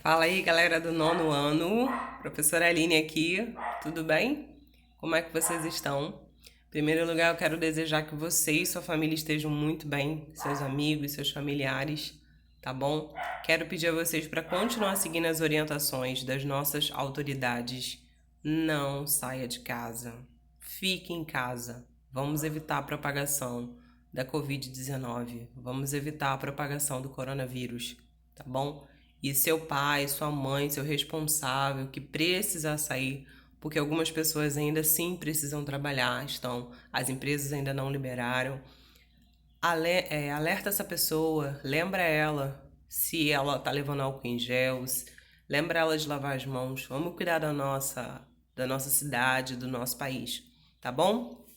Fala aí, galera do nono ano. Professora Aline aqui, tudo bem? Como é que vocês estão? Em primeiro lugar, eu quero desejar que você e sua família estejam muito bem, seus amigos, seus familiares, tá bom? Quero pedir a vocês para continuar seguindo as orientações das nossas autoridades. Não saia de casa. Fique em casa. Vamos evitar a propagação da Covid-19. Vamos evitar a propagação do coronavírus, tá bom? E seu pai, sua mãe, seu responsável que precisa sair, porque algumas pessoas ainda sim precisam trabalhar, as empresas ainda não liberaram. Alerta essa pessoa, lembra ela se ela tá levando álcool em gel, lembra ela de lavar as mãos. Vamos cuidar da nossa cidade, do nosso país, tá bom?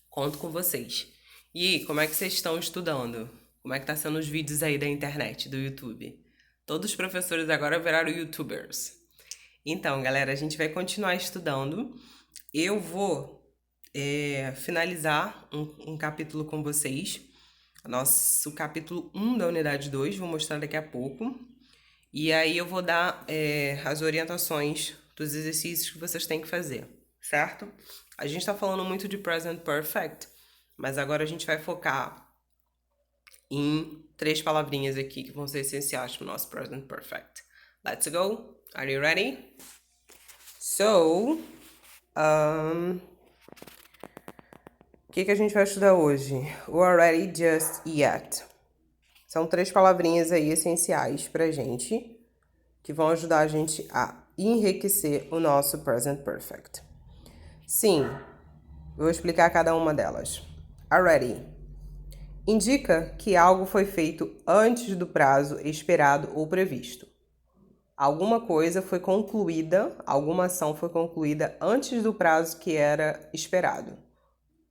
Conto com vocês. E aí, como é que vocês estão estudando? Como é que tá sendo os vídeos aí da internet, do YouTube? Todos os professores agora viraram YouTubers. Então, galera, a gente vai continuar estudando. Eu vou finalizar um capítulo com vocês. Nosso capítulo 1 da unidade 2, vou mostrar daqui a pouco. E aí eu vou dar as orientações dos exercícios que vocês têm que fazer, certo? A gente está falando muito de present perfect, mas agora a gente vai focar em três palavrinhas aqui que vão ser essenciais para o nosso present perfect. Let's go! Are you ready? So, o que a gente vai estudar hoje? O already, just, yet. São três palavrinhas aí essenciais pra gente, que vão ajudar a gente a enriquecer o nosso present perfect. Sim, vou explicar cada uma delas. Already indica que algo foi feito antes do prazo esperado ou previsto. Alguma coisa foi concluída, alguma ação foi concluída antes do prazo que era esperado.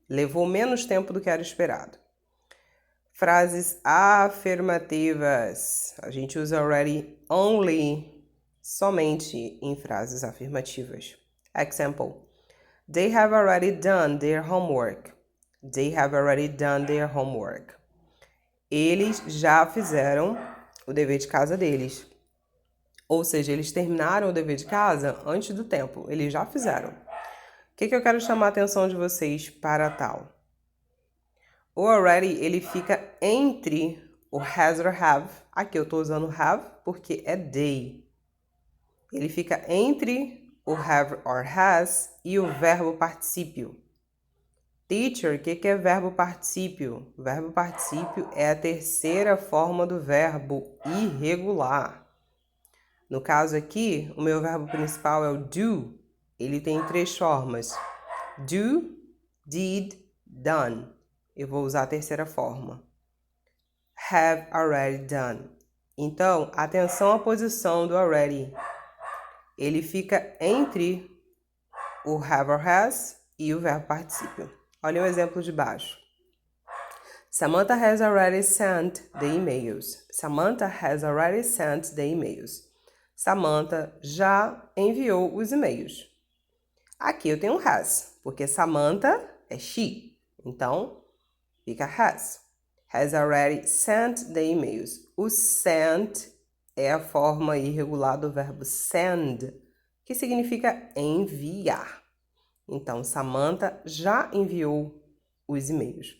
Levou menos tempo do que era esperado. Frases afirmativas. A gente usa already only somente em frases afirmativas. Example. They have already done their homework. They have already done their homework. Eles já fizeram o dever de casa deles. Ou seja, eles terminaram o dever de casa antes do tempo. Eles já fizeram. O que eu quero chamar a atenção de vocês para tal? O already, ele fica entre o has or have. Aqui eu estou usando have porque é they. Ele fica entre o have or has e o verbo particípio. Teacher, o que é verbo particípio? Verbo particípio é a terceira forma do verbo irregular. No caso aqui, o meu verbo principal é o do. Ele tem três formas. Do, did, done. Eu vou usar a terceira forma. Have already done. Então, atenção à posição do already. Ele fica entre o have or has e o verbo particípio. Olha o exemplo de baixo. Samantha has already sent the emails. Samantha has already sent the emails. Samantha já enviou os e-mails. Aqui eu tenho has, porque Samantha é she. Então, fica has. Has already sent the emails. O sent é a forma irregular do verbo send, que significa enviar. Então, Samantha já enviou os e-mails.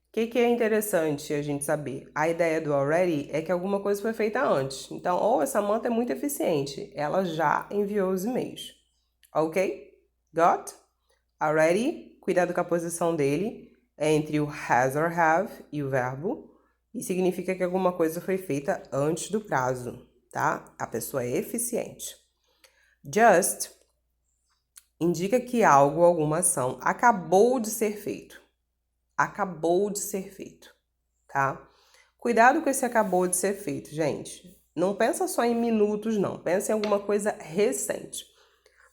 O que é interessante a gente saber? A ideia do already é que alguma coisa foi feita antes. Então, a Samantha é muito eficiente. Ela já enviou os e-mails. Ok? Got? Already, cuidado com a posição dele. É entre o has or have e o verbo. E significa que alguma coisa foi feita antes do prazo, tá? A pessoa é eficiente. Just indica que algo, alguma ação, acabou de ser feito. Acabou de ser feito, tá? Cuidado com esse acabou de ser feito, gente. Não pensa só em minutos, não. Pensa em alguma coisa recente.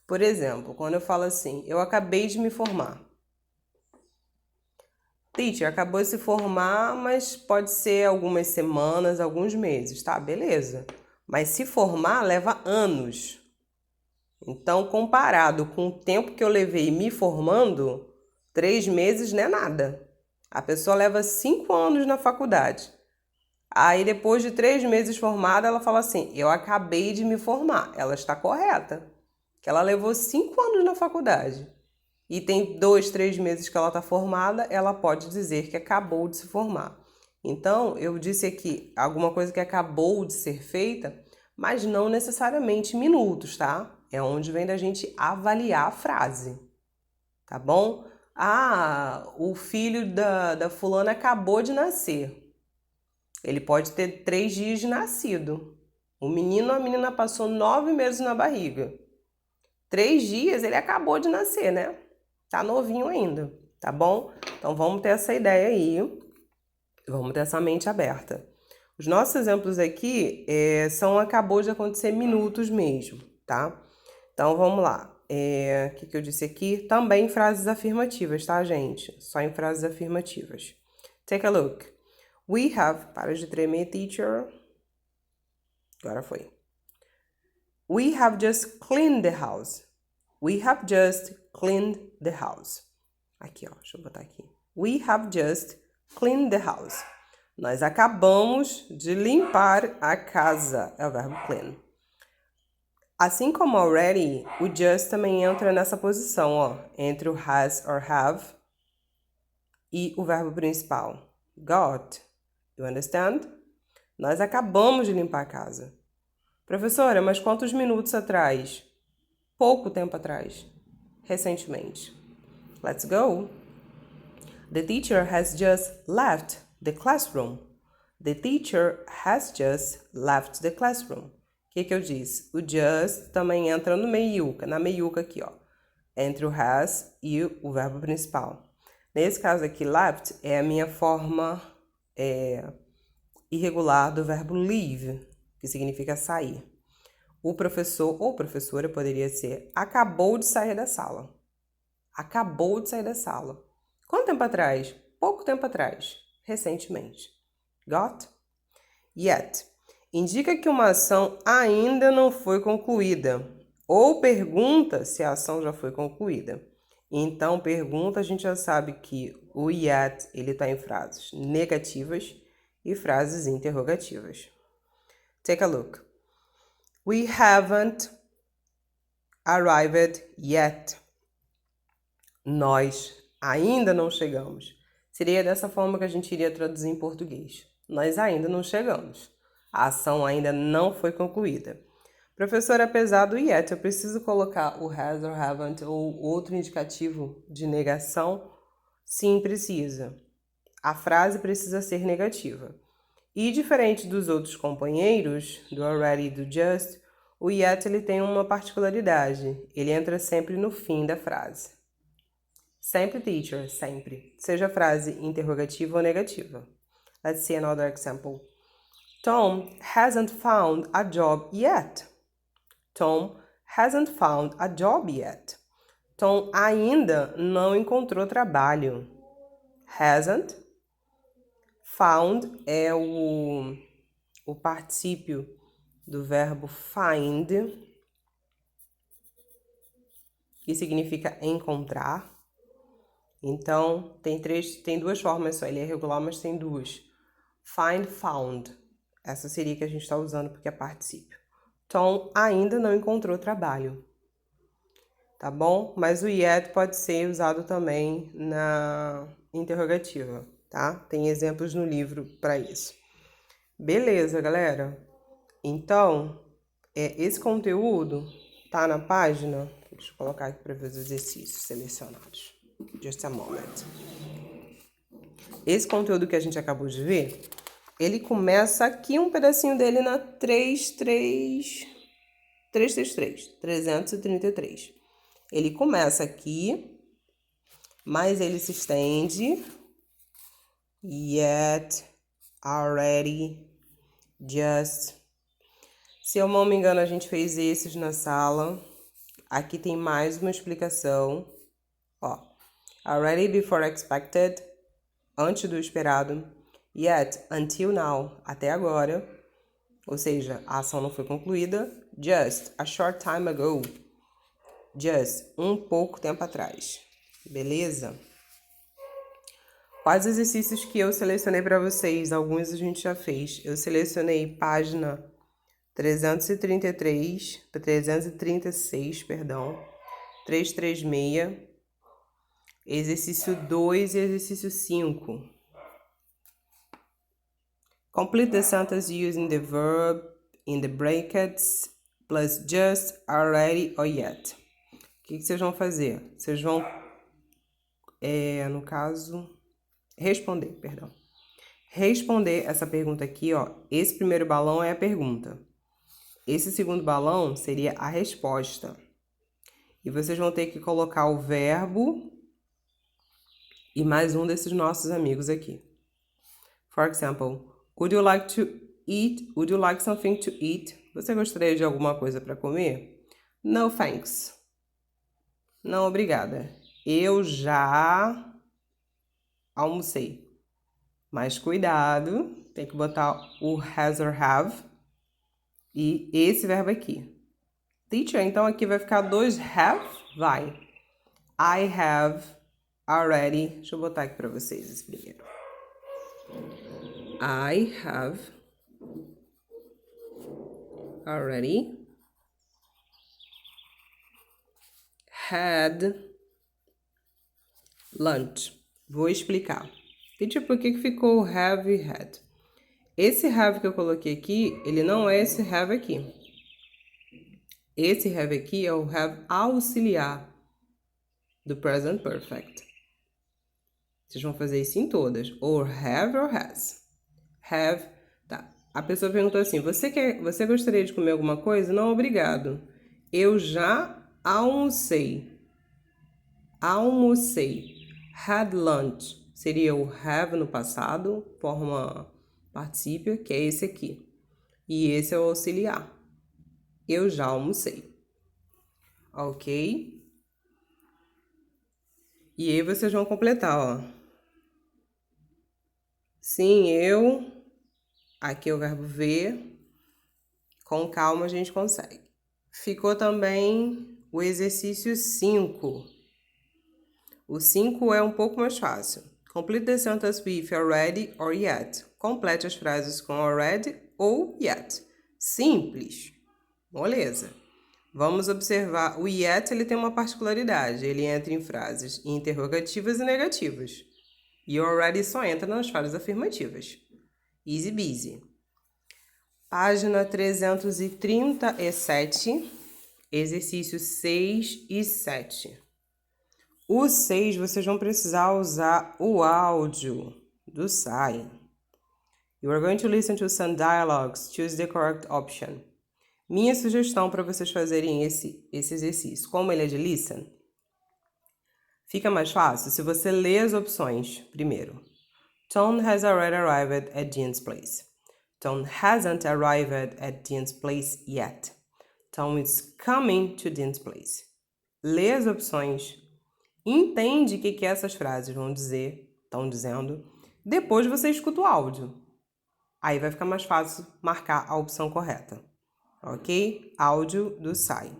Por exemplo, quando eu falo assim, eu acabei de me formar. Teacher, acabou de se formar, mas pode ser algumas semanas, alguns meses, tá? Beleza. Mas se formar leva anos. Então, comparado com o tempo que eu levei me formando, 3 meses não é nada. A pessoa leva 5 anos na faculdade. Aí, depois de 3 meses formada, ela fala assim, eu acabei de me formar. Ela está correta, que ela levou 5 anos na faculdade. E tem 2, 3 meses que ela está formada, ela pode dizer que acabou de se formar. Então, eu disse aqui alguma coisa que acabou de ser feita, mas não necessariamente minutos, tá? É onde vem da gente avaliar a frase, tá bom? Ah, o filho da fulana acabou de nascer. Ele pode ter 3 dias de nascido. O menino ou a menina passou 9 meses na barriga. 3 dias, ele acabou de nascer, né? Tá novinho ainda, tá bom? Então, vamos ter essa ideia aí. Vamos ter essa mente aberta. Os nossos exemplos aqui são acabou de acontecer minutos mesmo, tá? Então, vamos lá. O que eu disse aqui? Também frases afirmativas, tá, gente? Só em frases afirmativas. Take a look. We have... Para de tremer, teacher. Agora foi. We have just cleaned the house. We have just cleaned the house. Aqui, ó. Deixa eu botar aqui. We have just cleaned the house. Nós acabamos de limpar a casa. É o verbo clean. Assim como already, o just também entra nessa posição, ó. Entre o has or have e o verbo principal. Got. You understand? Nós acabamos de limpar a casa. Professora, mas quantos minutos atrás? Pouco tempo atrás. Recentemente. Let's go. The teacher has just left the classroom. The teacher has just left the classroom. O que eu disse? O just também entra no meiuca, na meiuca aqui, ó. Entre o has e o verbo principal. Nesse caso aqui, left é a minha forma irregular do verbo leave, que significa sair. O professor ou professora poderia ser acabou de sair da sala. Acabou de sair da sala. Quanto tempo atrás? Pouco tempo atrás. Recentemente. Got? Yet. Indica que uma ação ainda não foi concluída. Ou pergunta se a ação já foi concluída. Então, pergunta, a gente já sabe que o yet, ele está em frases negativas e frases interrogativas. Take a look. We haven't arrived yet. Nós ainda não chegamos. Seria dessa forma que a gente iria traduzir em português. Nós ainda não chegamos. A ação ainda não foi concluída. Professor, apesar do yet, eu preciso colocar o has or haven't ou outro indicativo de negação? Sim, precisa. A frase precisa ser negativa. E diferente dos outros companheiros, do already e do just, o yet ele tem uma particularidade. Ele entra sempre no fim da frase. Sempre, teacher, sempre. Seja a frase interrogativa ou negativa. Let's see another example. Tom hasn't found a job yet. Tom hasn't found a job yet. Tom ainda não encontrou trabalho. Hasn't. Found é o particípio do verbo find, que significa encontrar. Então, tem 2 formas só. Ele é regular, mas tem 2. Find, found. Essa seria que a gente está usando porque é particípio. Tom ainda não encontrou trabalho. Tá bom? Mas o yet pode ser usado também na interrogativa, tá? Tem exemplos no livro para isso. Beleza, galera? Então, esse conteúdo tá na página. Deixa eu colocar aqui para ver os exercícios selecionados. Just a moment. Esse conteúdo que a gente acabou de ver, ele começa aqui um pedacinho dele na 333. Ele começa aqui, mas ele se estende. Yet, already, just. Se eu não me engano, a gente fez esses na sala. Aqui tem mais uma explicação. Ó, already before expected, antes do esperado. Yet, until now, até agora. Ou seja, a ação não foi concluída. Just, a short time ago. Just, um pouco tempo atrás. Beleza? Quais exercícios que eu selecionei para vocês? Alguns a gente já fez. Eu selecionei página 336, perdão, 336, exercício 2 e exercício 5. Complete the sentence using the verb in the brackets plus just, already or yet. O que vocês vão fazer? Vocês vão, no caso, responder essa pergunta aqui, ó. Esse primeiro balão é a pergunta. Esse segundo balão seria a resposta. E vocês vão ter que colocar o verbo e mais um desses nossos amigos aqui. For example, would you like to eat? Would you like something to eat? Você gostaria de alguma coisa para comer? No, thanks. Não, obrigada. Eu já almocei. Mas cuidado, tem que botar o has or have e esse verbo aqui. Teacher, então aqui vai ficar 2 have? Vai. I have already. Deixa eu botar aqui para vocês esse primeiro. I have already had lunch. Vou explicar. Teacher, por que ficou have e had? Esse have que eu coloquei aqui, ele não é esse have aqui. Esse have aqui é o have auxiliar do present perfect. Vocês vão fazer isso em todas. Or have or has. Have, tá. A pessoa perguntou assim, você gostaria de comer alguma coisa? Não, obrigado. Eu já almocei. Almocei. Had lunch. Seria o have no passado, forma particípio, que é esse aqui. E esse é o auxiliar. Eu já almocei. Ok? E aí vocês vão completar, ó. Sim, eu. Aqui é o verbo ver. Com calma a gente consegue. Ficou também o exercício 5. O 5 é um pouco mais fácil. Complete the sentence with already or yet. Complete as frases com already ou yet. Simples. Moleza. Vamos observar. O yet ele tem uma particularidade. Ele entra em frases interrogativas e negativas. E o already só entra nas frases afirmativas. Easy busy. Página 337, exercícios 6 e 7. O 6, vocês vão precisar usar o áudio do SAI. You are going to listen to some dialogues. Choose the correct option. Minha sugestão para vocês fazerem esse exercício, como ele é de listen, fica mais fácil se você ler as opções primeiro. Tom has already arrived at Jean's place. Tom hasn't arrived at Jean's place yet. Tom is coming to Jean's place. Lê as opções. Entende o que essas frases estão dizendo. Depois você escuta o áudio. Aí vai ficar mais fácil marcar a opção correta. Ok? Áudio do SAI.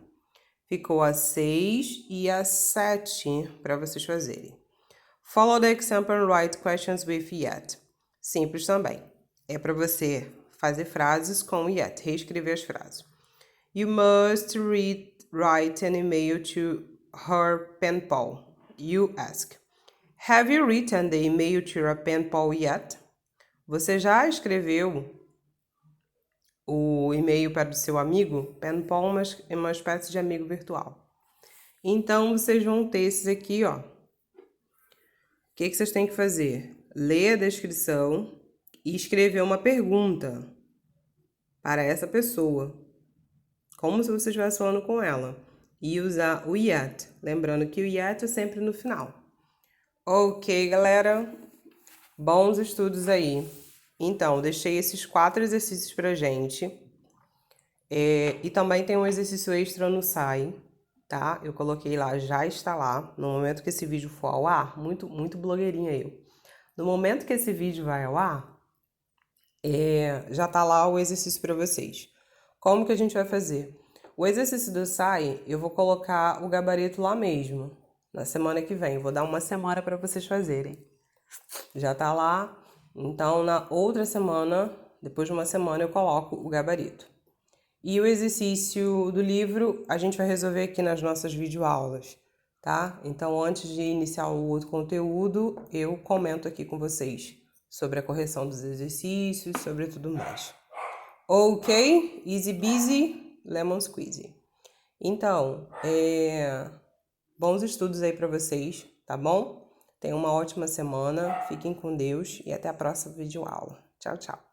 Ficou a 6 e a 7 para vocês fazerem. Follow the example and write questions with yet. Simples também. É para você fazer frases com yet, reescrever as frases. You must write an email to her pen pal. You ask. Have you written the email to your pen pal yet? Você já escreveu o e-mail para o seu amigo? Pen pal é uma espécie de amigo virtual. Então, vocês vão ter esses aqui, ó. O que vocês têm que fazer? Ler a descrição e escrever uma pergunta para essa pessoa, como se você estivesse falando com ela, e usar o yet, lembrando que o yet é sempre no final. Ok, galera? Bons estudos aí. Então, deixei esses 4 exercícios pra gente. E também tem um exercício extra no SAI, tá? Eu coloquei lá, já está lá. No momento que esse vídeo for ao ar, muito blogueirinha eu. No momento que esse vídeo vai ao ar, já tá lá o exercício para vocês. Como que a gente vai fazer? O exercício do SAI, eu vou colocar o gabarito lá mesmo, na semana que vem. Eu vou dar uma semana para vocês fazerem. Já tá lá. Então, na outra semana, depois de uma semana, eu coloco o gabarito. E o exercício do livro a gente vai resolver aqui nas nossas videoaulas, tá? Então, antes de iniciar o outro conteúdo, eu comento aqui com vocês sobre a correção dos exercícios, sobre tudo mais. Ok? Easy busy, lemon squeezy. Então, bons estudos aí para vocês, tá bom? Tenham uma ótima semana, fiquem com Deus e até a próxima videoaula. Tchau, tchau.